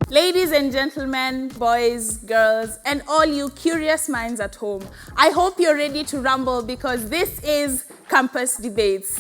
Ladies and gentlemen, boys, girls, and all you curious minds at home, I hope you're ready to rumble because this is Campus Debates.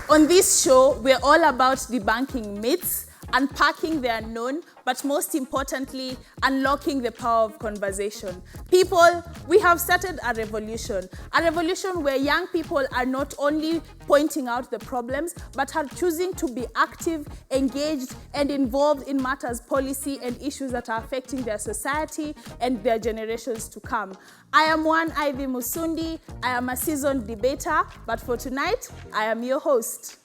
On this show, we're all about debunking myths, unpacking the unknown, but most importantly, unlocking the power of conversation. People, we have started a revolution where young people are not only pointing out the problems, but are choosing to be active, engaged, and involved in matters, policy, and issues that are affecting their society and their generations to come. I am one Ivy Musundi. I am a seasoned debater, but for tonight, I am your host.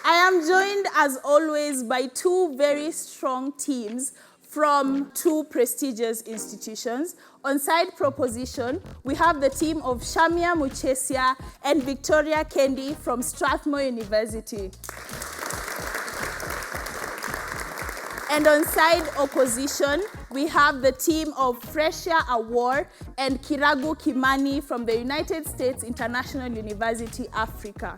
I am joined, as always, by two very strong teams from two prestigious institutions. On side proposition, we have the team of Shamia Muchesia and Victoria Kendi from Strathmore University. And on side opposition, we have the team of Fresia Awar and Kiragu Kimani from the United States International University, Africa.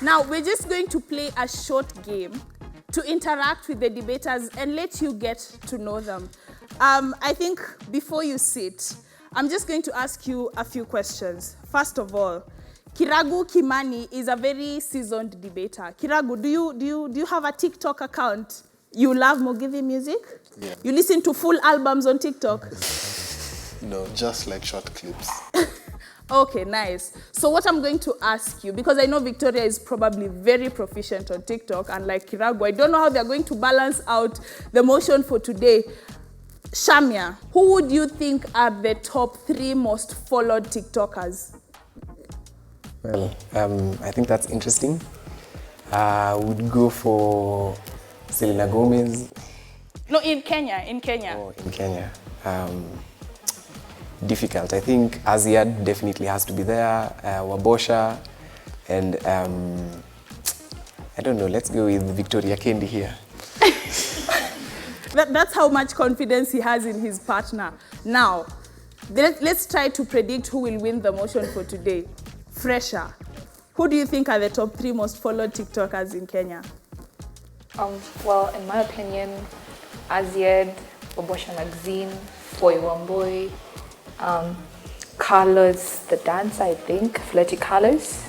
Now, we're just going to play a short game to interact with the debaters and let you get to know them. I think before you sit, I'm just going to ask you a few questions. First of all, Kiragu Kimani is a very seasoned debater. Kiragu, do you have a TikTok account? You love Mugithi music? Yeah. You listen to full albums on TikTok? No, just like short clips. Okay, nice. So what I'm going to ask you, because I know Victoria is probably very proficient on TikTok, and like Kiragu, I don't know how they're going to balance out the motion for today. Shamia, who would you think are the top 3 most followed TikTokers? Well, I think that's interesting. I would go for Selena Gomez. No, in Kenya. Oh, in Kenya. Difficult. I think Aziad definitely has to be there, Wabosha, and I don't know, let's go with Victoria Kendi here. That's how much confidence he has in his partner. Now, let's try to predict who will win the motion for today. Fresher, who do you think are the top 3 most followed TikTokers in Kenya? Well, in my opinion, Aziad, Wabosha Magazine, Boy One Boy, Carlos the Dance, I think, Flirty Carlos,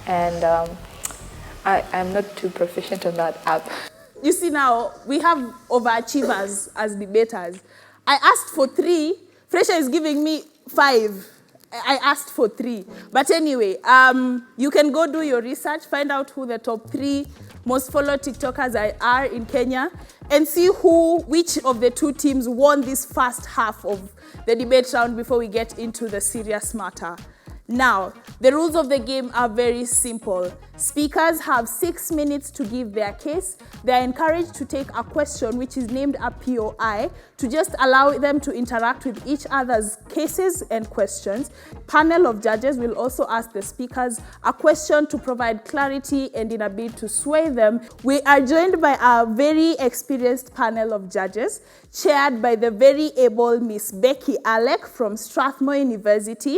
and I'm not too proficient on that app. You see now, we have overachievers as debaters. I asked for 3, Fresher is giving me 5. I asked for 3. But anyway, you can go do your research, find out who the top 3 most followed TikTokers are in Kenya, and see which of the 2 teams won this first half of the debate round before we get into the serious matter. Now, the rules of the game are very simple. Speakers have 6 minutes to give their case. They are encouraged to take a question which is named a POI to just allow them to interact with each other's cases and questions. Panel of judges will also ask the speakers a question to provide clarity and in a bid to sway them. We are joined by a very experienced panel of judges, chaired by the very able Miss Becky Alec from Strathmore University.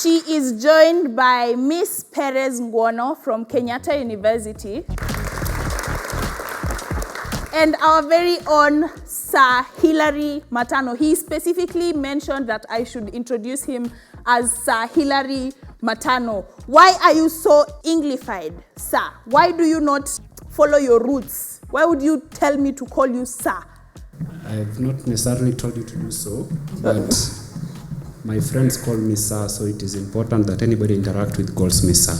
She is joined by Miss Perez Nguono from Kenyatta University. And our very own Sir Hilary Matano. He specifically mentioned that I should introduce him as Sir Hilary Matano. Why are you so Anglified, sir? Why do you not follow your roots? Why would you tell me to call you sir? I have not necessarily told you to do so, but my friends call me sir, so it is important that anybody interact with calls me sir.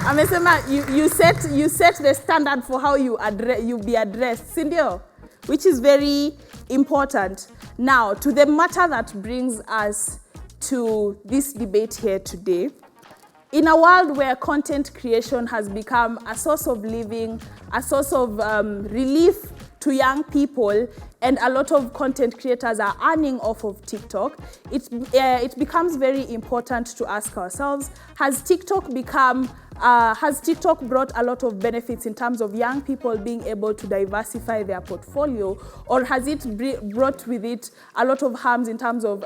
Amesema you set the standard for how you be addressed, sindio? Which is very important. Now, to the matter that brings us to this debate here today. In a world where content creation has become a source of living, a source of relief to young people, and a lot of content creators are earning off of TikTok, it becomes very important to ask ourselves, has TikTok brought a lot of benefits in terms of young people being able to diversify their portfolio, or has it brought with it a lot of harms in terms of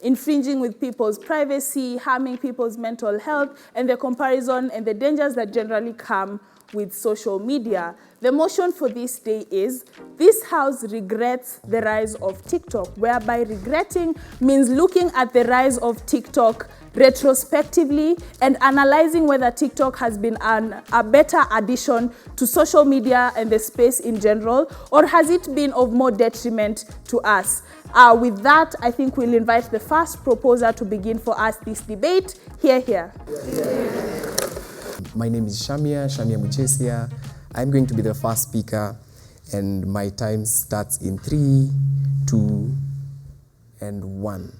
infringing with people's privacy, harming people's mental health, and the comparison and the dangers that generally come with social media? The motion for this day is, this House regrets the rise of TikTok, whereby regretting means looking at the rise of TikTok retrospectively and analyzing whether TikTok has been a better addition to social media and the space in general, or has it been of more detriment to us? With that, I think we'll invite the first proposer to begin for us this debate. Here. My name is Shamia Muchesia. I'm going to be the first speaker, and my time starts in 3, 2, and 1.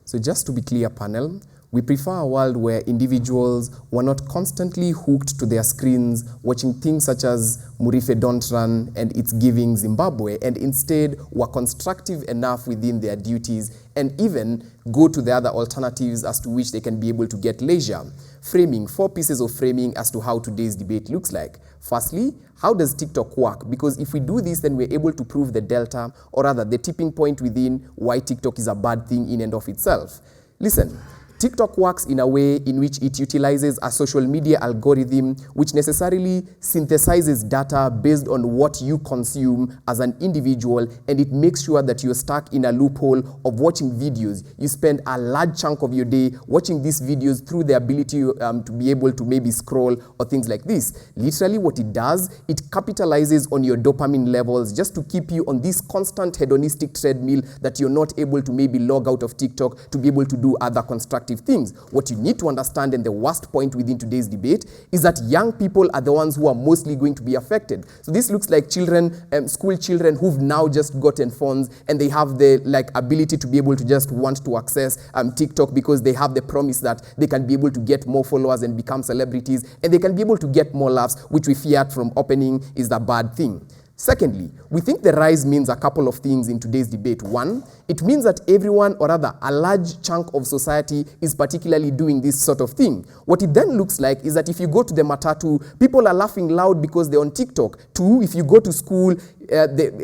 So just to be clear, panel, we prefer a world where individuals were not constantly hooked to their screens watching things such as Murife Don't Run and It's Giving Zimbabwe, and instead were constructive enough within their duties and even go to the other alternatives as to which they can be able to get leisure. Framing, 4 pieces of framing as to how today's debate looks like. Firstly, how does TikTok work? Because if we do this, then we're able to prove the delta, or rather the tipping point within why TikTok is a bad thing in and of itself. Listen, TikTok works in a way in which it utilizes a social media algorithm which necessarily synthesizes data based on what you consume as an individual, and it makes sure that you're stuck in a loophole of watching videos. You spend a large chunk of your day watching these videos through the ability to be able to maybe scroll or things like this. Literally what it does, it capitalizes on your dopamine levels just to keep you on this constant hedonistic treadmill that you're not able to maybe log out of TikTok to be able to do other constructive things. What you need to understand, and the worst point within today's debate, is that young people are the ones who are mostly going to be affected. So this looks like children, school children who've now just gotten phones, and they have the ability to be able to just want to access TikTok because they have the promise that they can be able to get more followers and become celebrities, and they can be able to get more laughs, which we feared from opening is a bad thing. Secondly, we think the rise means a couple of things in today's debate. One, it means that everyone, or rather a large chunk of society, is particularly doing this sort of thing. What it then looks like is that if you go to the matatu, people are laughing loud because they're on TikTok. Two, if you go to school,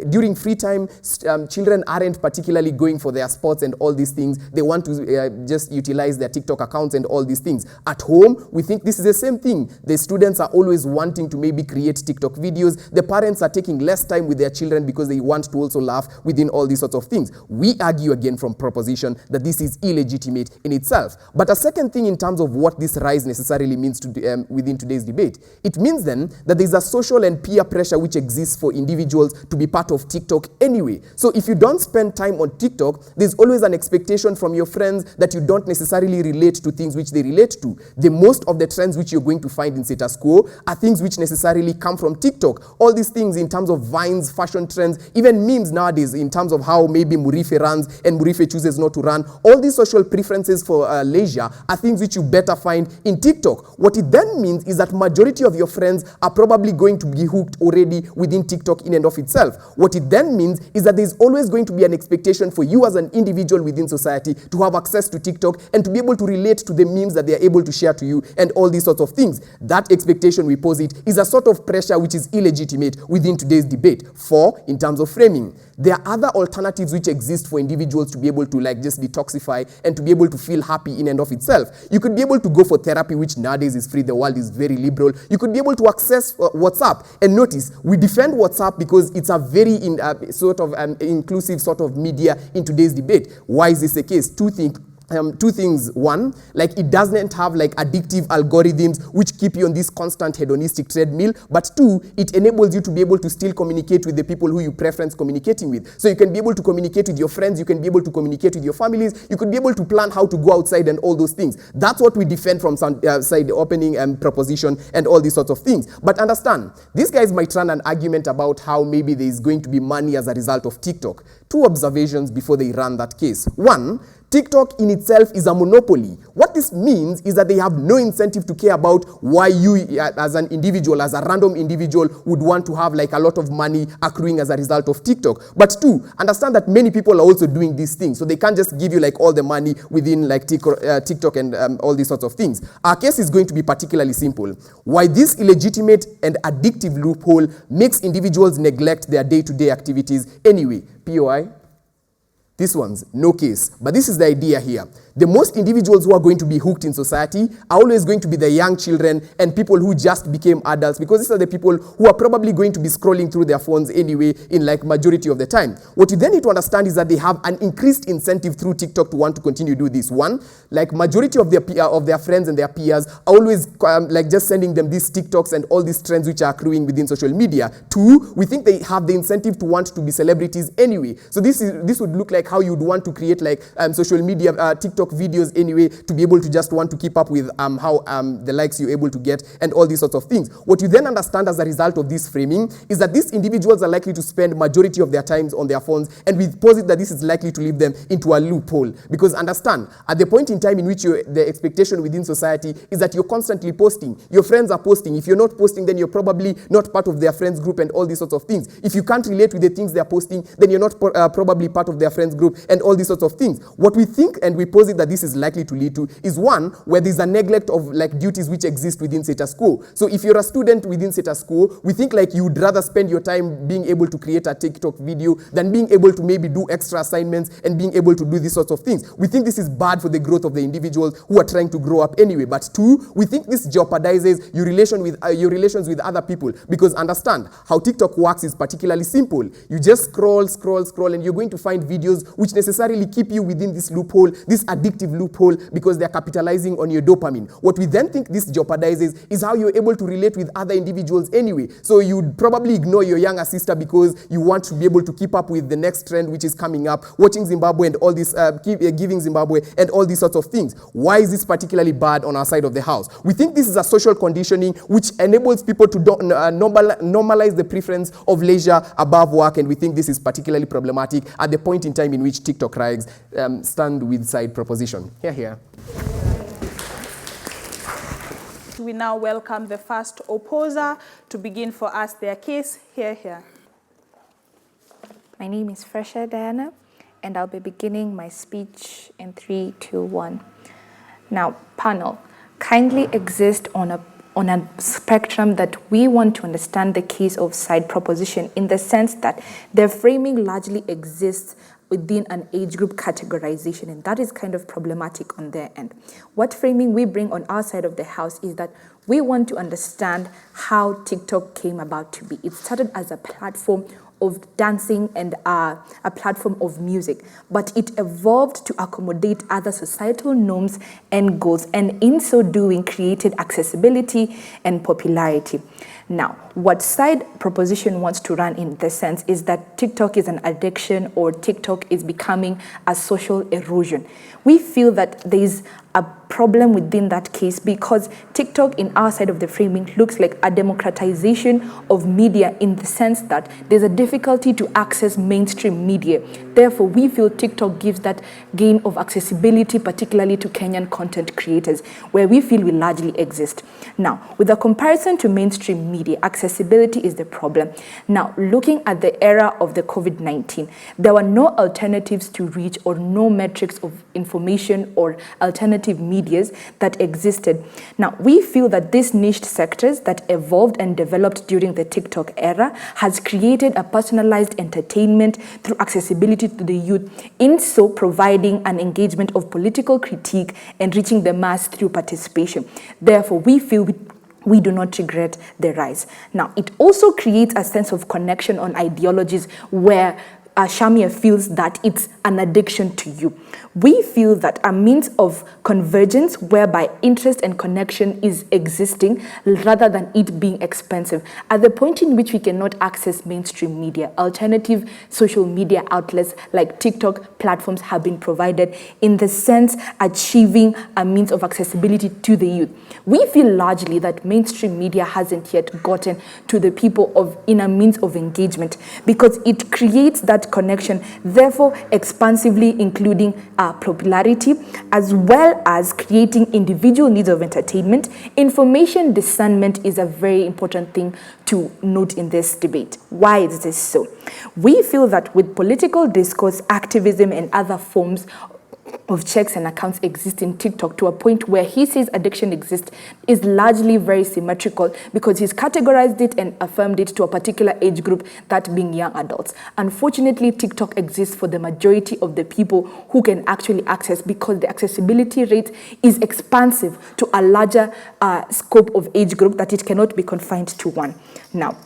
during free time, children aren't particularly going for their sports and all these things. They want to just utilize their TikTok accounts and all these things. At home, we think this is the same thing. The students are always wanting to maybe create TikTok videos. The parents are taking less time with their children because they want to also laugh within all these sorts of things. We argue again from proposition that this is illegitimate in itself. But a second thing in terms of what this rise necessarily means to within today's debate, it means then that there's a social and peer pressure which exists for individuals to be part of TikTok anyway. So if you don't spend time on TikTok, there's always an expectation from your friends that you don't necessarily relate to things which they relate to. The most of the trends which you're going to find in status quo are things which necessarily come from TikTok. All these things in terms of vines, fashion trends, even memes nowadays in terms of how maybe Murife runs and Murife chooses not to run. All these social preferences for leisure are things which you better find in TikTok. What it then means is that majority of your friends are probably going to be hooked already within TikTok in and of itself. What it then means is that there's always going to be an expectation for you as an individual within society to have access to TikTok and to be able to relate to the memes that they are able to share to you and all these sorts of things. That expectation, we posit, is a sort of pressure which is illegitimate within today's debate. 4, in terms of framing, there are other alternatives which exist for individuals to be able to just detoxify and to be able to feel happy in and of itself. You could be able to go for therapy, which nowadays is free. The world is very liberal. You could be able to access WhatsApp. And notice, we defend WhatsApp because it's a very inclusive sort of media in today's debate. Why is this the case? 2 things. two things. One, like it doesn't have like addictive algorithms which keep you on this constant hedonistic treadmill. But two, it enables you to be able to still communicate with the people who you preference communicating with. So you can be able to communicate with your friends, you can be able to communicate with your families, you could be able to plan how to go outside and all those things. That's what we defend from side the opening proposition and all these sorts of things. But understand, these guys might run an argument about how maybe there is going to be money as a result of TikTok. Two observations before they run that case. One, TikTok in itself is a monopoly. What this means is that they have no incentive to care about why you as an individual, as a random individual, would want to have like a lot of money accruing as a result of TikTok. But two, understand that many people are also doing these things. So they can't just give you like all the money within like TikTok and all these sorts of things. Our case is going to be particularly simple. Why this illegitimate and addictive loophole makes individuals neglect their day-to-day activities anyway. POI? This one's no case. But this is the idea here. The most individuals who are going to be hooked in society are always going to be the young children and people who just became adults, because these are the people who are probably going to be scrolling through their phones anyway in like majority of the time. What you then need to understand is that they have an increased incentive through TikTok to want to continue to do this. One, like majority of their friends and their peers are always like just sending them these TikToks and all these trends which are accruing within social media. Two, we think they have the incentive to want to be celebrities anyway. So this would look like how you'd want to create like social media TikTok videos anyway, to be able to just want to keep up with how the likes you're able to get and all these sorts of things. What you then understand as a result of this framing is that these individuals are likely to spend majority of their times on their phones, and we posit that this is likely to lead them into a loophole. Because understand, at the point in time in which the expectation within society is that you're constantly posting, your friends are posting. If you're not posting, then you're probably not part of their friends group and all these sorts of things. If you can't relate with the things they're posting, then you're not probably part of their friends group and all these sorts of things. What we think and we posit that this is likely to lead to is one, where there's a neglect of like duties which exist within status quo. So if you're a student within status quo, we think like you'd rather spend your time being able to create a TikTok video than being able to maybe do extra assignments and being able to do these sorts of things. We think this is bad for the growth of the individuals who are trying to grow up anyway. But two, we think this jeopardizes your relations with other people, because understand how TikTok works is particularly simple. You just scroll, and you're going to find videos which necessarily keep you within this loophole, this addictive loophole, because they're capitalizing on your dopamine. What we then think this jeopardizes is how you're able to relate with other individuals anyway. So you'd probably ignore your younger sister because you want to be able to keep up with the next trend which is coming up, watching Zimbabwe and all this, giving Zimbabwe and all these sorts of things. Why is this particularly bad on our side of the house? We think this is a social conditioning which enables people to normalize the preference of leisure above work, and we think this is particularly problematic at the point in time in which TikTok rights stand with side proposition. Here. We now welcome the first opposer to begin for us their case. Here. My name is Fresha Diana, and I'll be beginning my speech in 3, 2, 1. Now, panel, kindly exist on a spectrum that we want to understand the case of side proposition, in the sense that their framing largely exists within an age group categorization, and that is kind of problematic on their end. What framing we bring on our side of the house is that we want to understand how TikTok came about to be. It started as a platform of dancing and a platform of music, but it evolved to accommodate other societal norms and goals, and in so doing created accessibility and popularity. Now, what side proposition wants to run in this sense is that TikTok is an addiction, or TikTok is becoming a social erosion. We feel that there is a problem within that case, because TikTok in our side of the framing looks like a democratization of media, in the sense that there's a difficulty to access mainstream media. Therefore, we feel TikTok gives that gain of accessibility, particularly to Kenyan content creators, where we feel we largely exist. Now, with a comparison to mainstream media, accessibility is the problem. Now, looking at the era of the COVID-19, there were no alternatives to reach, or no metrics of information or alternative medias that existed. Now, we feel that these niche sectors that evolved and developed during the TikTok era has created a personalized entertainment through accessibility to the youth, in so providing an engagement of political critique and reaching the mass through participation. Therefore, we feel we do not regret the rise. Now, it also creates a sense of connection on ideologies, where Shamia feels that it's an addiction to you. We feel that a means of convergence whereby interest and connection is existing rather than it being expensive. At the point in which we cannot access mainstream media, alternative social media outlets like TikTok platforms have been provided, in the sense achieving a means of accessibility to the youth. We feel largely that mainstream media hasn't yet gotten to the people in a means of engagement, because it creates that connection, therefore expansively including popularity, as well as creating individual needs of entertainment. Information discernment is a very important thing to note in this debate. Why is this so? We feel that with political discourse, activism, and other forms of checks and accounts exist in TikTok, to a point where he says addiction exists, is largely very symmetrical, because he's categorized it and affirmed it to a particular age group, that being young adults. Unfortunately, TikTok exists for the majority of the people who can actually access, because the accessibility rate is expansive to a larger scope of age group, that it cannot be confined to one. Now,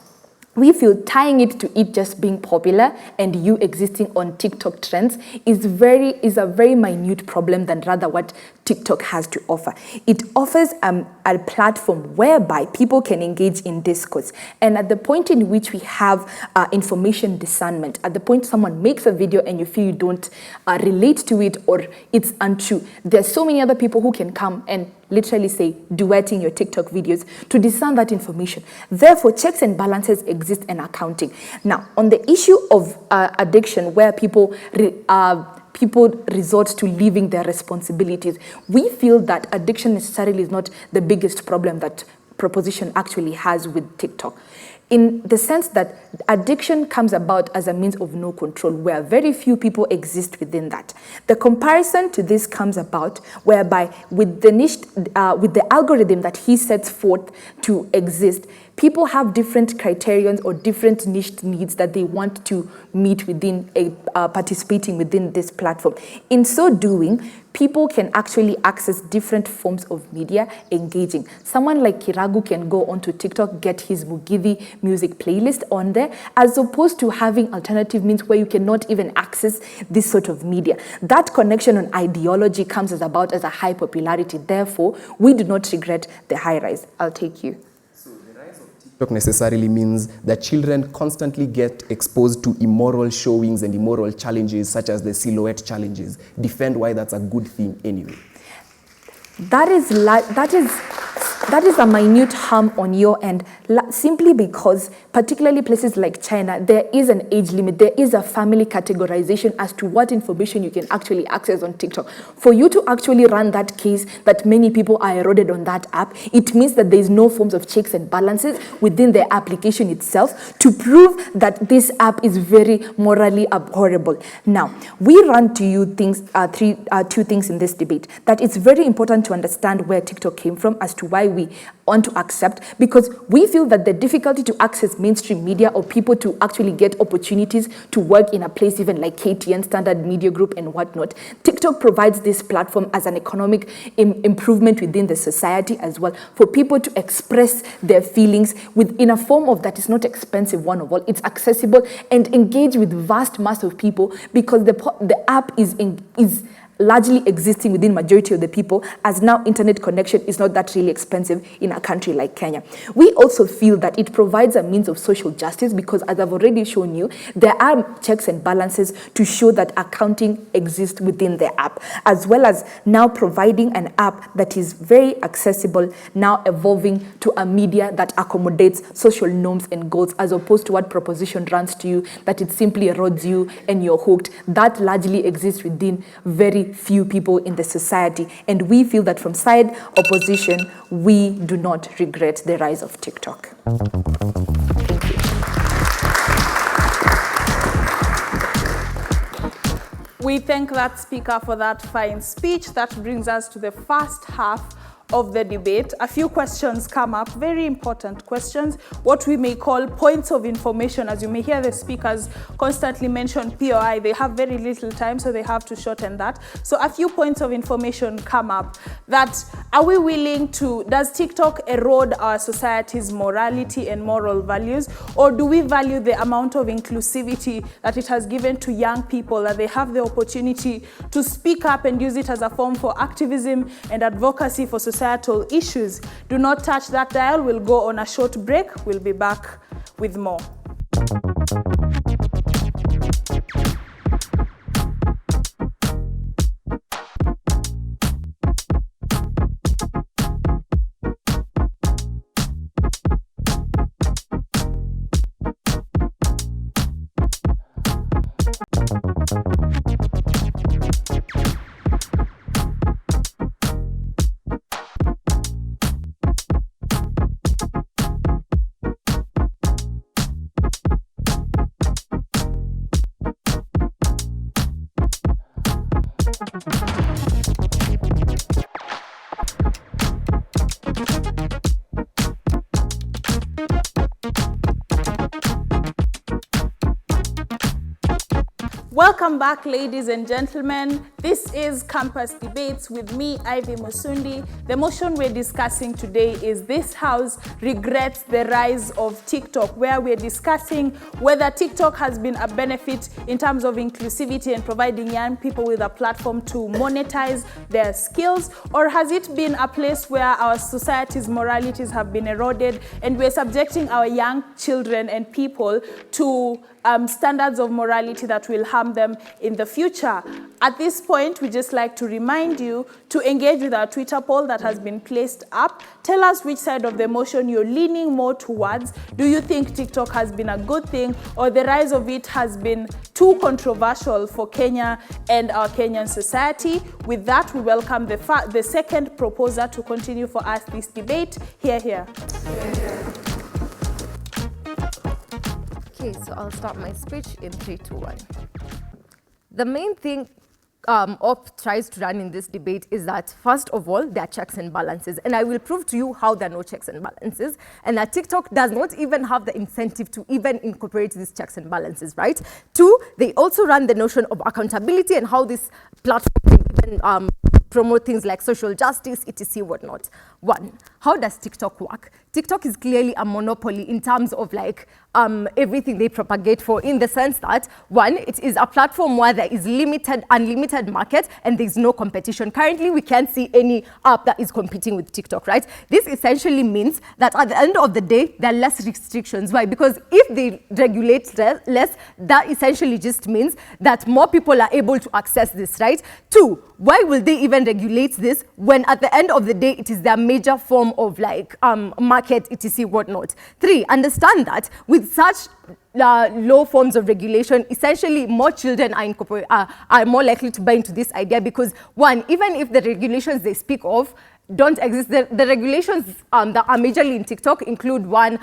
we feel tying it to it just being popular and you existing on TikTok trends is a very minute problem than rather what TikTok has to offer. It offers a platform whereby people can engage in discourse. And at the point in which we have information discernment, at the point someone makes a video and you feel you don't relate to it or it's untrue, there's so many other people who can come and literally say, duetting your TikTok videos to discern that information. Therefore, checks and balances exist in accounting. Now, on the issue of addiction, where people resort to leaving their responsibilities, we feel that addiction necessarily is not the biggest problem that proposition actually has with TikTok, in the sense that addiction comes about as a means of no control, where very few people exist within that. The comparison to this comes about whereby with the algorithm that he sets forth to exist, people have different criterions or different niche needs that they want to meet within participating within this platform. In so doing, people can actually access different forms of media engaging. Someone like Kiragu can go onto TikTok, get his Mugithi music playlist on there, as opposed to having alternative means where you cannot even access this sort of media. That connection on ideology comes about as a high popularity. Therefore, we do not regret the high rise. I'll take you. TikTok necessarily means that children constantly get exposed to immoral showings and immoral challenges, such as the silhouette challenges. Defend why that's a good thing anyway. That is a minute harm on your end, simply because, particularly places like China, there is an age limit, there is a family categorization as to what information you can actually access on TikTok. For you to actually run that case that many people are eroded on that app, it means that there is no forms of checks and balances within the application itself to prove that this app is very morally abhorrible. Now, we run to you two things in this debate, that it's very important to understand where TikTok came from as to why we want to accept, because we feel that the difficulty to access mainstream media or people to actually get opportunities to work in a place even like KTN, Standard Media Group and whatnot, TikTok provides this platform as an economic improvement within the society as well, for people to express their feelings within a form of that is not expensive, one of all, it's accessible and engage with vast mass of people, because the app is largely existing within majority of the people, as now internet connection is not that really expensive in a country like Kenya. We also feel that it provides a means of social justice, because as I've already shown you, there are checks and balances to show that accounting exists within the app, as well as now providing an app that is very accessible, now evolving to a media that accommodates social norms and goals, as opposed to what proposition runs to you, that it simply erodes you and you're hooked. That largely exists within very few people in the society, and we feel that from side opposition, we do not regret the rise of TikTok. Thank you. We thank that speaker for that fine speech. That brings us to the first half of the debate, a few questions come up, very important questions, what we may call points of information. As you may hear the speakers constantly mention POI, they have very little time, so they have to shorten that. So a few points of information come up. That, are we willing to, does TikTok erode our society's morality and moral values, or do we value the amount of inclusivity that it has given to young people, that they have the opportunity to speak up and use it as a form for activism and advocacy for societal issues? Do not touch that dial. We'll go on a short break. We'll be back with more. Welcome back, ladies and gentlemen. This is Campus Debates with me, Ivy Musundi. The motion we're discussing today is this House regrets the rise of TikTok, where we're discussing whether TikTok has been a benefit in terms of inclusivity and providing young people with a platform to monetize their skills, or has it been a place where our society's moralities have been eroded and we're subjecting our young children and people to standards of morality that will harm them in the future. At this point, we just like to remind you to engage with our Twitter poll that has been placed up. Tell us which side of the motion you're leaning more towards. Do you think TikTok has been a good thing, or the rise of it has been too controversial for Kenya and our Kenyan society? With that, we welcome the second proposer to continue for us this debate. Here. Okay, so I'll start my speech in 3, 2, 1. The main thing OP tries to run in this debate is that, first of all, there are checks and balances. And I will prove to you how there are no checks and balances, and that TikTok does not even have the incentive to even incorporate these checks and balances, right? 2, they also run the notion of accountability and how this platform can even promote things like social justice, etc., whatnot. 1, how does TikTok work? TikTok is clearly a monopoly in terms of like everything they propagate for, in the sense that, 1, it is a platform where there is unlimited market and there's no competition. Currently, we can't see any app that is competing with TikTok, right? This essentially means that at the end of the day, there are less restrictions. Why? Because if they regulate less, that essentially just means that more people are able to access this, right? 2, why will they even regulate this when at the end of the day, it is their major form of like market, etc., whatnot? 3, understand that with such low forms of regulation, essentially more children are more likely to buy into this idea, because 1, even if the regulations they speak of don't exist, the regulations that are majorly in TikTok include, 1,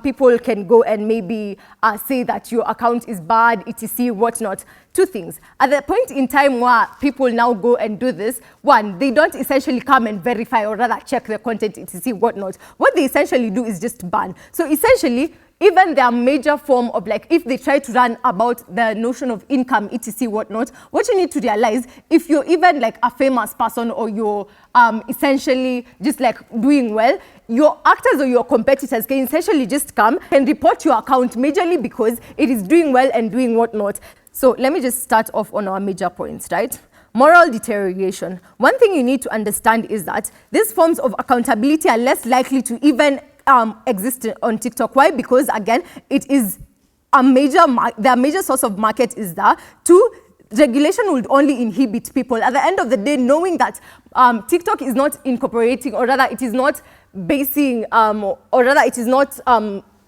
people can go and maybe say that your account is bad, etc., whatnot. 2 things. At the point in time where people now go and do this, 1, they don't essentially come and verify or rather check the content, etc., whatnot. What they essentially do is just ban. So essentially, even their major form of like, if they try to run about the notion of income, etc., whatnot, what you need to realize, if you're even like a famous person or you're essentially just like doing well, your actors or your competitors can essentially just come and report your account majorly because it is doing well and doing whatnot. So let me just start off on our major points, right? Moral deterioration. One thing you need to understand is that these forms of accountability are less likely to even exist on TikTok. Why? Because again, it is a their major source of market is there. 2, regulation would only inhibit people. At the end of the day, knowing that TikTok is not incorporating, or rather it is not basing, or rather it is not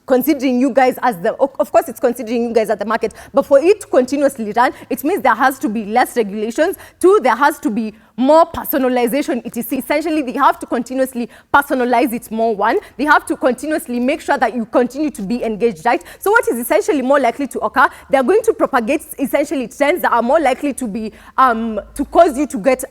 considering you guys as of course it's considering you guys as the market, but for it to continuously run, it means there has to be less regulations. 2, there has to be more personalization, etc. Essentially, they have to continuously personalize it more. One, they have to continuously make sure that you continue to be engaged, right? So what is essentially more likely to occur? They're going to propagate essentially trends that are more likely to be, to cause you to get,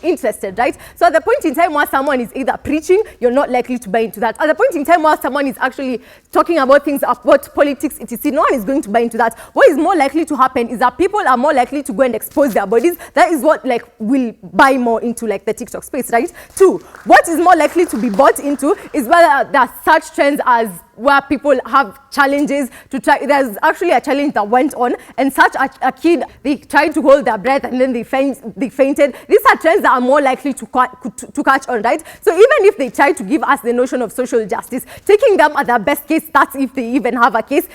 interested, right? So at the point in time where someone is either preaching, you're not likely to buy into that. At the point in time where someone is actually talking about things about politics, etc., no one is going to buy into that. What is more likely to happen is that people are more likely to go and expose their bodies. That is what will buy more into the TikTok space, right? Two, what is more likely to be bought into is whether there are such trends as where people have challenges to try. There's actually a challenge that went on, and such a kid, they tried to hold their breath and then they fainted. These are trends that are more likely to catch on, right? So even if they try to give us the notion of social justice, taking them at their best case, that's if they even have a case,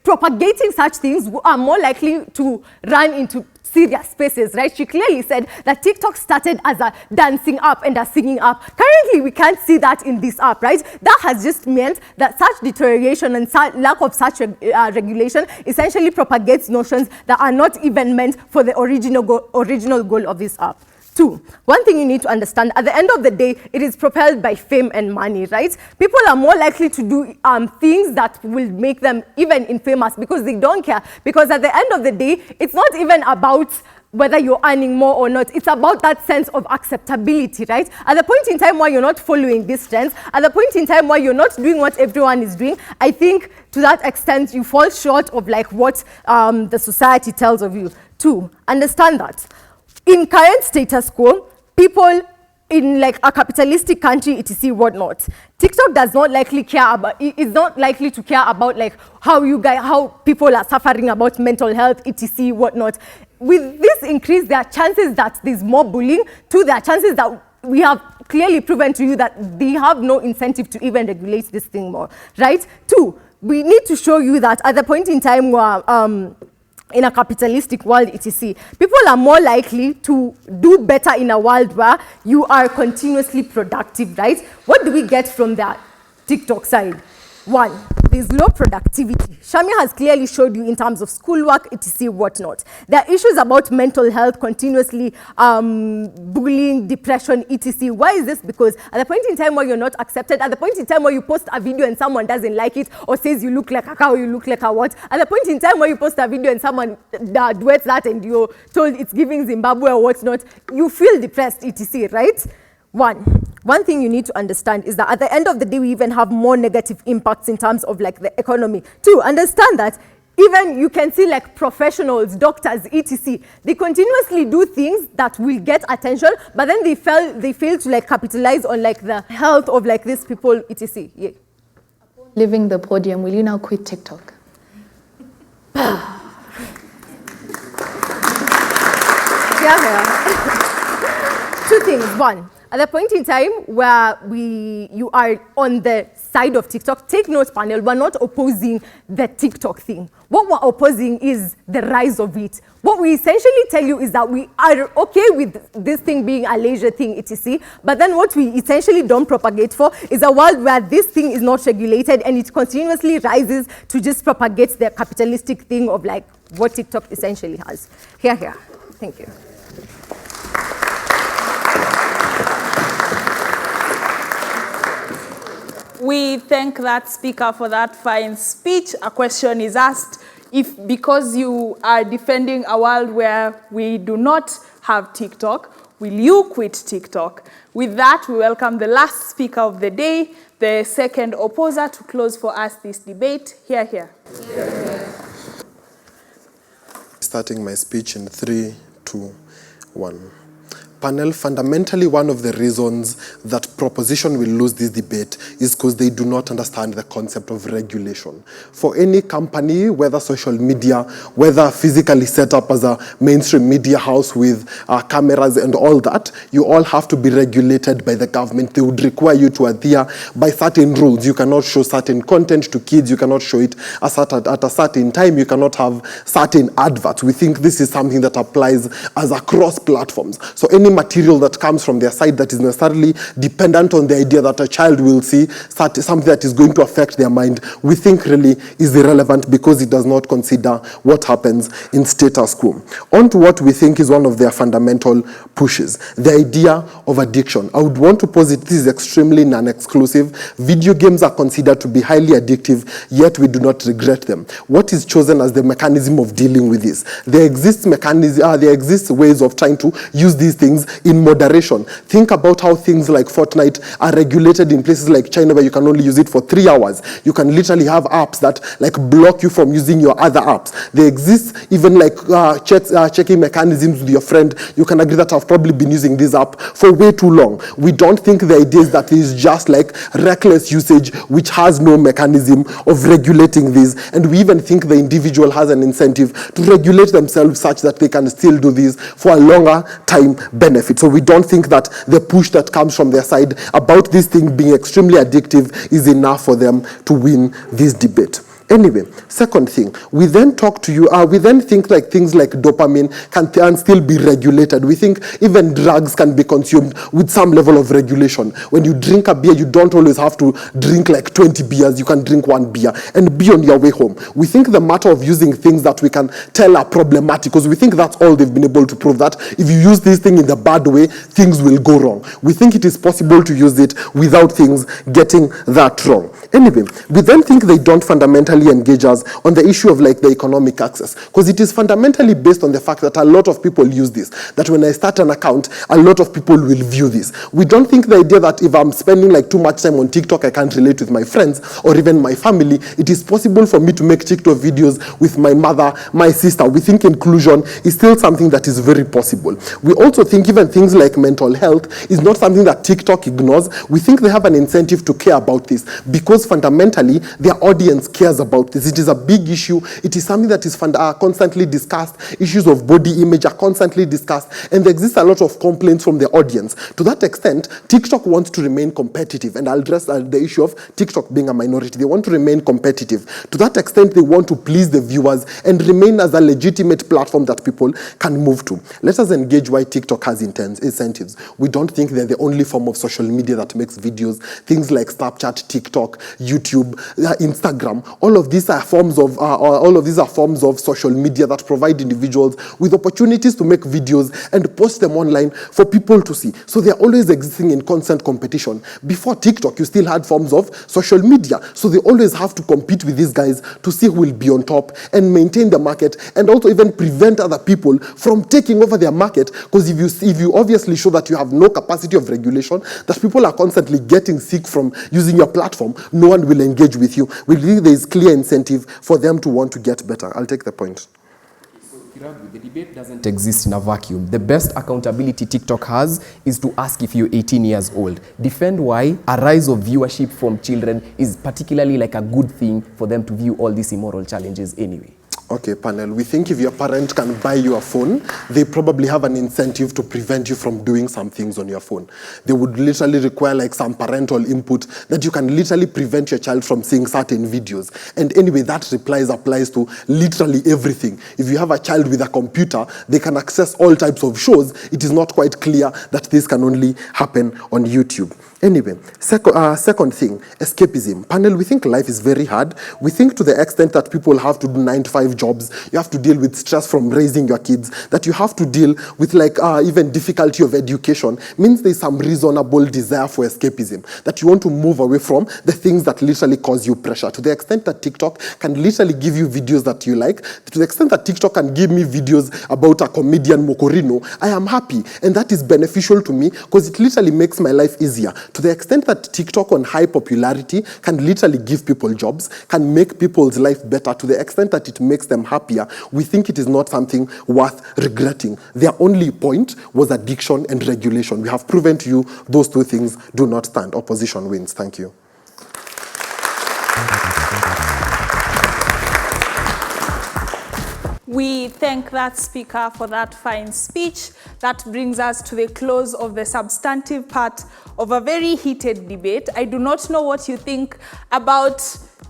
propagating such things are more likely to run into serious spaces, right? She clearly said that TikTok started as a dancing app and a singing app. Currently, we can't see that in this app, right? That has just meant that such deterioration and lack of such regulation essentially propagates notions that are not even meant for the original goal of this app. Two, one thing you need to understand, at the end of the day, it is propelled by fame and money, right? People are more likely to do things that will make them even infamous because they don't care. Because at the end of the day, it's not even about whether you're earning more or not. It's about that sense of acceptability, right? At the point in time where you're not following these trends, at the point in time where you're not doing what everyone is doing, I think to that extent, you fall short of what the society tells of you. Two, understand that in current status quo, people in a capitalistic country, etc., whatnot, TikTok does not likely care about. It's not likely to care about how people are suffering about mental health, etc., whatnot. With this increase, there are chances that there's more bullying. Two, there are chances that we have clearly proven to you that they have no incentive to even regulate this thing more, right? Two, we need to show you that at the point in time where in a capitalistic world, etc., people are more likely to do better in a world where you are continuously productive, right? What do we get from that TikTok side? One, there's low productivity. Shami has clearly showed you in terms of schoolwork, etc., whatnot. There are issues about mental health, continuously bullying, depression, etc. Why is this? Because at the point in time where you're not accepted, at the point in time where you post a video and someone doesn't like it or says you look like a cow, you look like a what, at the point in time where you post a video and someone duets that and you're told it's giving Zimbabwe or whatnot, you feel depressed, etc., right? One thing you need to understand is that at the end of the day, we even have more negative impacts in terms of the economy. Two, understand that even you can see professionals, doctors, etc., they continuously do things that will get attention, but then they fail to capitalize on the health of these people, etc. Yeah. Leaving the podium, will you now quit TikTok? Two things. One, at the point in time where you are on the side of TikTok, take note, panel, we're not opposing the TikTok thing. What we're opposing is the rise of it. What we essentially tell you is that we are okay with this thing being a leisure thing, etc. But then what we essentially don't propagate for is a world where this thing is not regulated and it continuously rises to just propagate the capitalistic thing of what TikTok essentially has. Here. Thank you. We thank that speaker for that fine speech. A question is asked, because you are defending a world where we do not have TikTok, will you quit TikTok? With that, we welcome the last speaker of the day, the second opposer, to close for us this debate. Here. Starting my speech in 3, 2, 1. Panel, fundamentally one of the reasons that proposition will lose this debate is because they do not understand the concept of regulation. For any company, whether social media, whether physically set up as a mainstream media house with cameras and all that, you all have to be regulated by the government. They would require you to adhere by certain rules. You cannot show certain content to kids. You cannot show it at a certain time. You cannot have certain adverts. We think this is something that applies as across platforms. So any material that comes from their side that is necessarily dependent on the idea that a child will see something that is going to affect their mind, we think really is irrelevant because it does not consider what happens in status quo. On to what we think is one of their fundamental pushes, the idea of addiction. I would want to posit this is extremely non-exclusive. Video games are considered to be highly addictive, yet we do not regret them. What is chosen as the mechanism of dealing with this? There exists ways of trying to use these things in moderation. Think about how things like Fortnite are regulated in places like China, where you can only use it for 3 hours. You can literally have apps that like block you from using your other apps. There exists even like checking mechanisms with your friend. You can agree that I've probably been using this app for way too long. We don't think the idea is that it is just like reckless usage which has no mechanism of regulating this, and we even think the individual has an incentive to regulate themselves such that they can still do this for a longer time benefit. So we don't think that the push that comes from their side about this thing being extremely addictive is enough for them to win this debate. Anyway, second thing, we then talk to you, we then think like things like dopamine can still be regulated. We think even drugs can be consumed with some level of regulation. When you drink a beer, you don't always have to drink like 20 beers. You can drink 1 beer and be on your way home. We think the matter of using things that we can tell are problematic, because we think that's all they've been able to prove, that if you use this thing in the bad way, things will go wrong. We think it is possible to use it without things getting that wrong. Anyway, we then think they don't fundamentally engage us on the issue of like the economic access, because it is fundamentally based on the fact that a lot of people use this, that when I start an account, a lot of people will view this. We don't think the idea that if I'm spending like too much time on TikTok, I can't relate with my friends or even my family. It is possible for me to make TikTok videos with my mother, my sister. We think inclusion is still something that is very possible. We also think even things like mental health is not something that TikTok ignores. We think they have an incentive to care about this because fundamentally their audience cares about this. It is a big issue. It is something that is constantly discussed. Issues of body image are constantly discussed, and there exists a lot of complaints from the audience. To that extent, TikTok wants to remain competitive, and I'll address the issue of TikTok being a minority. They want to remain competitive. To that extent, they want to please the viewers and remain as a legitimate platform that people can move to. Let us engage why TikTok has incentives. We don't think they're the only form of social media that makes videos. Things like Snapchat, TikTok, YouTube, Instagram, all of these are forms of social media that provide individuals with opportunities to make videos and post them online for people to see. So they're always existing in constant competition. Before TikTok, you still had forms of social media. So they always have to compete with these guys to see who will be on top and maintain the market, and also even prevent other people from taking over their market. Because if you obviously show that you have no capacity of regulation, that people are constantly getting sick from using your platform, no one will engage with you. We think there is clear incentive for them to want to get better. I'll take the point. The debate doesn't exist in a vacuum. The best accountability TikTok has is to ask if you're 18 years old. Defend why a rise of viewership from children is particularly like a good thing for them to view all these immoral challenges anyway. Okay, panel, we think if your parent can buy you a phone, they probably have an incentive to prevent you from doing some things on your phone. They would literally require like some parental input that you can literally prevent your child from seeing certain videos. And anyway, that applies to literally everything. If you have a child with a computer, they can access all types of shows. It is not quite clear that this can only happen on YouTube. Anyway, second thing, escapism. Panel, we think life is very hard. We think to the extent that people have to do 9-to-5 jobs, you have to deal with stress from raising your kids, that you have to deal with like even difficulty of education, means there's some reasonable desire for escapism, that you want to move away from the things that literally cause you pressure. To the extent that TikTok can literally give you videos that you like, to the extent that TikTok can give me videos about a comedian Mokorino, I am happy. And that is beneficial to me because it literally makes my life easier. To the extent that TikTok on high popularity can literally give people jobs, can make people's life better, to the extent that it makes them happier, we think it is not something worth regretting. Their only point was addiction and regulation. We have proven to you those two things do not stand. Opposition wins. Thank you. We thank that speaker for that fine speech. That brings us to the close of the substantive part of a very heated debate. I do not know what you think about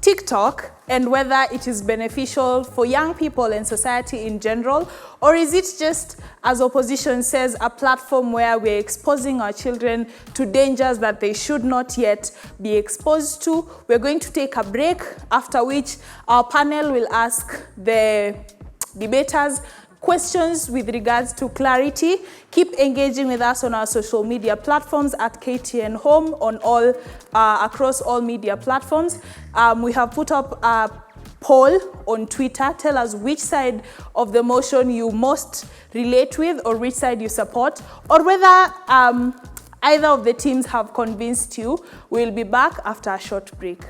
TikTok and whether it is beneficial for young people and society in general, or is it just, as opposition says, a platform where we're exposing our children to dangers that they should not yet be exposed to. We're going to take a break, after which our panel will ask the debaters questions with regards to clarity. Keep engaging with us on our social media platforms at KTN Home on all across all media platforms. We have put up a poll on Twitter. Tell us which side of the motion you most relate with or which side you support, or whether either of the teams have convinced you. We'll be back after a short break.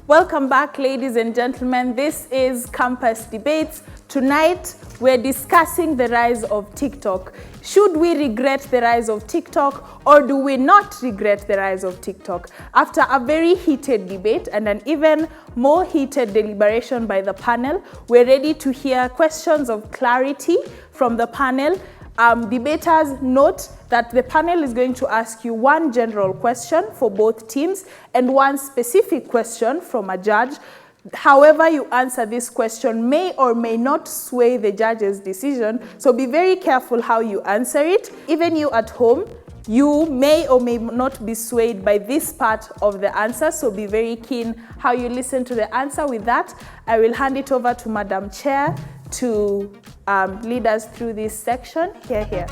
Welcome back, ladies and gentlemen. This is Campus Debates. Tonight, we're discussing the rise of TikTok. Should we regret the rise of TikTok, or do we not regret the rise of TikTok? After a very heated debate and an even more heated deliberation by the panel, we're ready to hear questions of clarity from the panel. Debaters, note that the panel is going to ask you one general question for both teams and one specific question from a judge. However you answer this question may or may not sway the judge's decision, so be very careful how you answer it. Even you at home, you may or may not be swayed by this part of the answer, so be very keen how you listen to the answer. With that, I will hand it over to Madam Chair to lead us through this section. Here.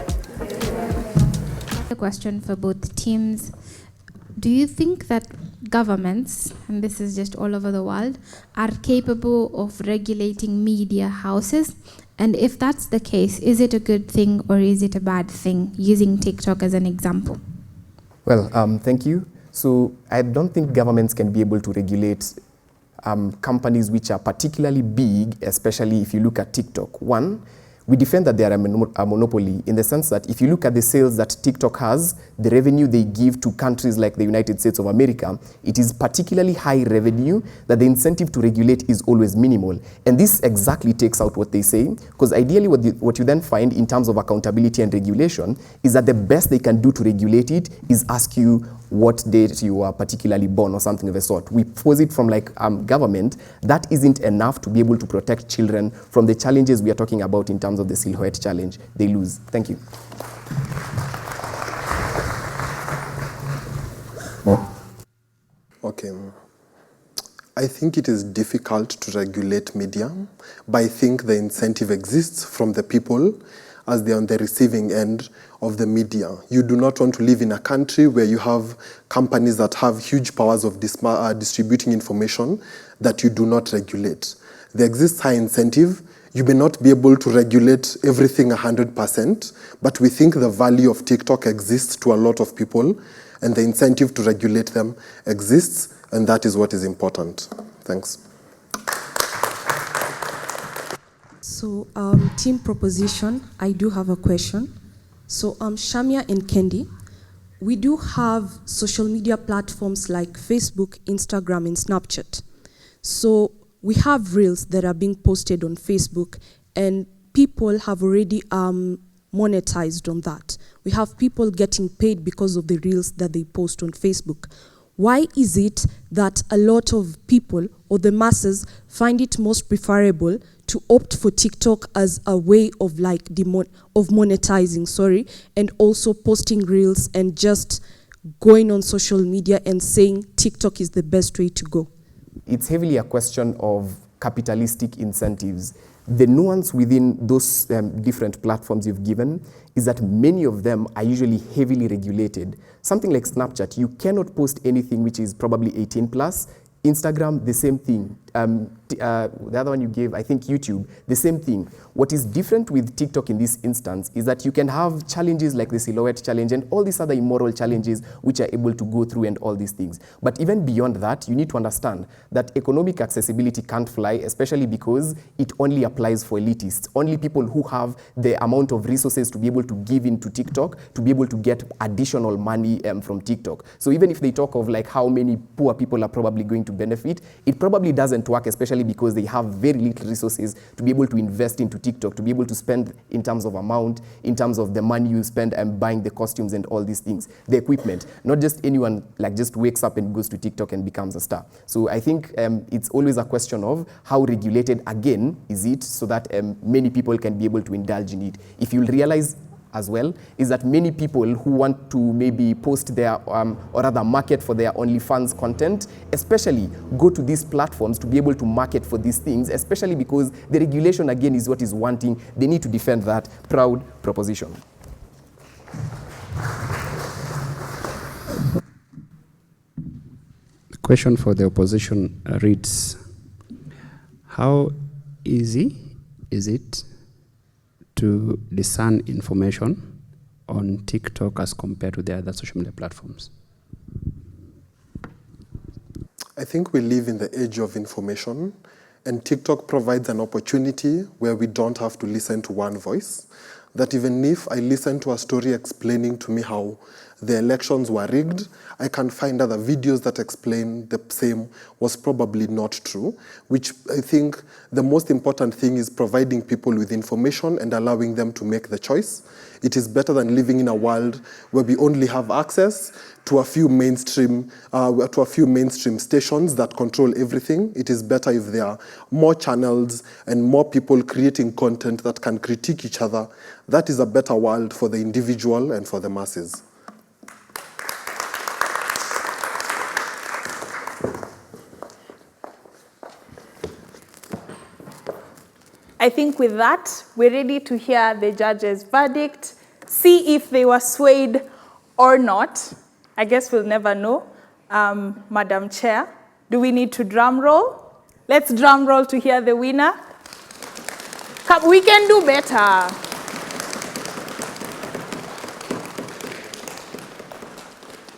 A question for both teams. Do you think that governments, and this is just all over the world, are capable of regulating media houses? And if that's the case, is it a good thing or is it a bad thing, using TikTok as an example? Well, thank you. So I don't think governments can be able to regulate companies which are particularly big, especially if you look at TikTok. One, we defend that they are a monopoly in the sense that if you look at the sales that TikTok has, the revenue they give to countries like the United States of America, it is particularly high revenue that the incentive to regulate is always minimal. And this exactly takes out what they say, because ideally what you then find in terms of accountability and regulation is that the best they can do to regulate it is ask you what date you are particularly born or something of the sort. We pose it from like government, that isn't enough to be able to protect children from the challenges we are talking about in terms of the silhouette challenge. They lose. Thank you. Okay. I think it is difficult to regulate media, but I think the incentive exists from the people as they are on the receiving end of the media. You do not want to live in a country where you have companies that have huge powers of distributing information that you do not regulate. There exists high incentive. You may not be able to regulate everything 100%, but we think the value of TikTok exists to a lot of people, and the incentive to regulate them exists, and that is what is important. Thanks. So, team proposition, I do have a question. So, Shamia and Kendi, we do have social media platforms like Facebook, Instagram, and Snapchat. So, we have reels that are being posted on Facebook, and people have already monetized on that. We have people getting paid because of the reels that they post on Facebook. Why is it that a lot of people or the masses find it most preferable to opt for TikTok as a way of monetizing, and also posting reels and just going on social media and saying TikTok is the best way to go? it's heavily a question of capitalistic incentives. The nuance within those different platforms you've given is that many of them are usually heavily regulated. Something like Snapchat, you cannot post anything which is probably 18 plus. Instagram, the same thing. The other one you gave, I think YouTube, the same thing. What is different with TikTok in this instance is that you can have challenges like the silhouette challenge and all these other immoral challenges which are able to go through and all these things. But even beyond that, you need to understand that economic accessibility can't fly, especially because it only applies for elitists. Only people who have the amount of resources to be able to give into TikTok, to be able to get additional money from TikTok. So even if they talk of like how many poor people are probably going to benefit, it probably doesn't work, especially because they have very little resources to be able to invest into TikTok, to be able to spend in terms of amount, in terms of the money you spend and buying the costumes and all these things, the equipment. Not just anyone like just wakes up and goes to TikTok and becomes a star. So I think it's always a question of how regulated again is it so that many people can be able to indulge in it. If you'll realize as well, is that many people who want to maybe post their, or rather market for their OnlyFans content, especially go to these platforms to be able to market for these things, especially because the regulation again is what is wanting. They need to defend that proud proposition. The question for the opposition reads, how easy is it to discern information on TikTok as compared to the other social media platforms? I think we live in the age of information, and TikTok provides an opportunity where we don't have to listen to one voice. That even if I listen to a story explaining to me how the elections were rigged, I can find other videos that explain the same was probably not true, which I think the most important thing is providing people with information and allowing them to make the choice. It is better than living in a world where we only have access to a few mainstream stations that control everything. It is better if there are more channels and more people creating content that can critique each other. That is a better world for the individual and for the masses. I think with that, we're ready to hear the judge's verdict, see if they were swayed or not. I guess we'll never know. Madam Chair, do we need to drum roll? Let's drum roll to hear the winner. Come, we can do better.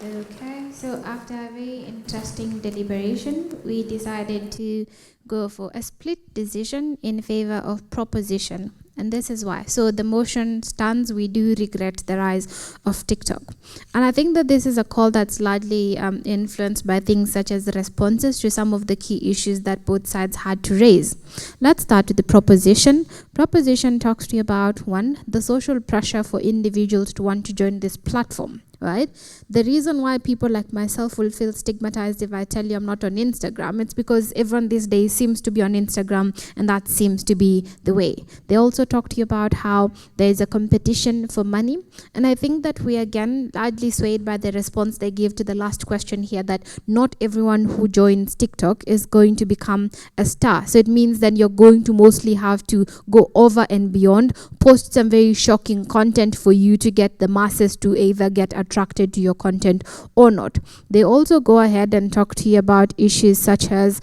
Okay, so after a very interesting deliberation, we decided to go for a split decision in favor of proposition. And this is why. So the motion stands, we do regret the rise of TikTok. And I think that this is a call that's largely influenced by things such as the responses to some of the key issues that both sides had to raise. Let's start with the proposition. Proposition talks to you about, one, the social pressure for individuals to want to join this platform. Right? The reason why people like myself will feel stigmatized if I tell you I'm not on Instagram, it's because everyone these days seems to be on Instagram, and that seems to be the way. They also talk to you about how there is a competition for money, and I think that we again largely swayed by the response they gave to the last question here, that not everyone who joins TikTok is going to become a star. So it means that you're going to mostly have to go over and beyond, post some very shocking content for you to get the masses to either get attracted to your content or not. They also go ahead and talk to you about issues such as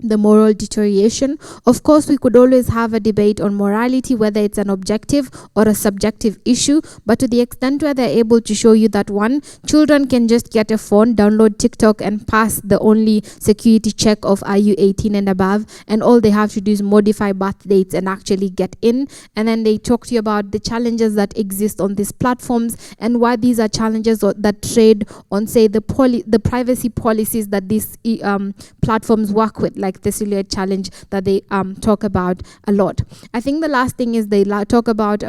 the moral deterioration. Of course, we could always have a debate on morality, whether it's an objective or a subjective issue, but to the extent where they're able to show you that, one, children can just get a phone, download TikTok and pass the only security check of are you 18 and above, and all they have to do is modify birth dates and actually get in. And then they talk to you about the challenges that exist on these platforms and why these are challenges that trade on, say, the privacy policies that these platforms work with. like the silhouette challenge that they talk about a lot. I think the last thing is they talk about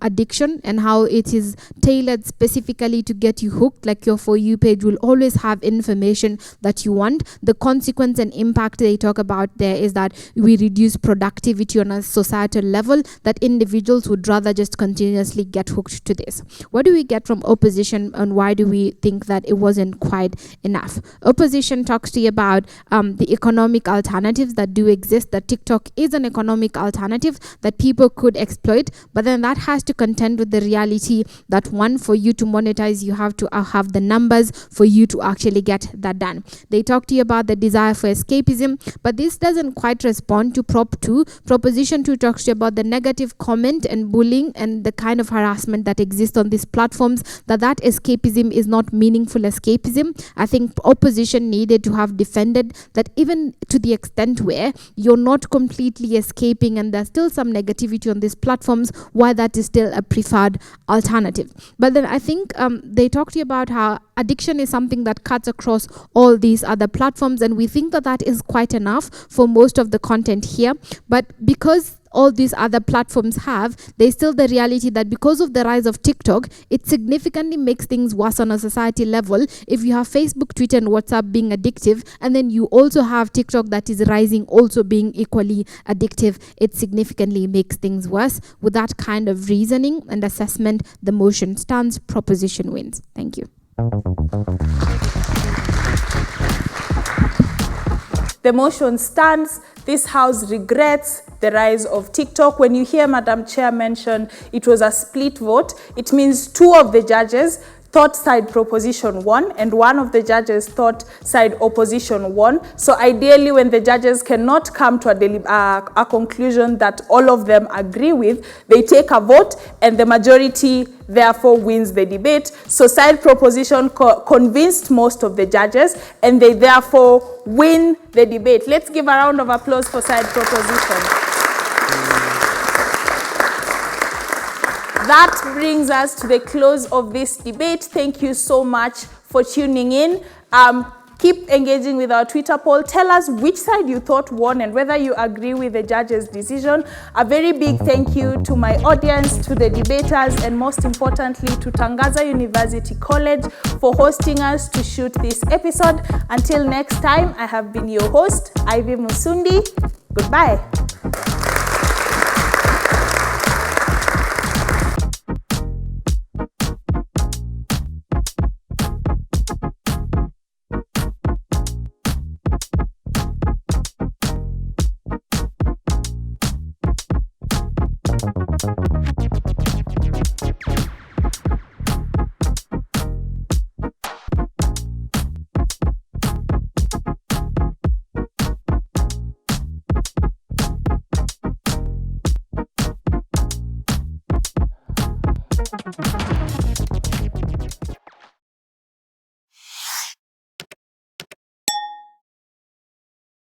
addiction and how it is tailored specifically to get you hooked. Like your For You page will always have information that you want. The consequence and impact they talk about there is that we reduce productivity on a societal level, that individuals would rather just continuously get hooked to this. What do we get from opposition, and why do we think that it wasn't quite enough? Opposition talks to you about the economic alternatives that do exist, that TikTok is an economic alternative that people could exploit, but then that has to contend with the reality that, one, for you to monetize, you have to have the numbers for you to actually get that done. They talk to you about the desire for escapism, but this doesn't quite respond to Prop 2. Proposition 2 talks to you about the negative comment and bullying and the kind of harassment that exists on these platforms, that escapism is not meaningful escapism. I think opposition needed to have defended that, even to the extent where you're not completely escaping and there's still some negativity on these platforms, why that is still a preferred alternative. But then I think they talk to you about how addiction is something that cuts across all these other platforms, and we think that that is quite enough for most of the content here. But because all these other platforms have, there's still the reality that because of the rise of TikTok, it significantly makes things worse on a society level. If you have Facebook, Twitter, and WhatsApp being addictive, and then you also have TikTok that is rising, also being equally addictive, it significantly makes things worse. With that kind of reasoning and assessment, the motion stands, proposition wins. Thank you. The motion stands. This House regrets the rise of TikTok. When you hear Madam Chair mention it was a split vote, it means 2 of the judges thought side proposition 1 and 1 of the judges thought side opposition 1. So ideally, when the judges cannot come to a conclusion that all of them agree with, they take a vote and the majority therefore wins the debate. So side proposition convinced most of the judges and they therefore win the debate. Let's give a round of applause for side proposition. That brings us to the close of this debate. Thank you so much for tuning in. Keep engaging with our Twitter poll. Tell us which side you thought won and whether you agree with the judge's decision. A very big thank you to my audience, to the debaters, and most importantly to Tangaza University College for hosting us to shoot this episode. Until next time, I have been your host, Ivy Musundi. Goodbye. Thank you.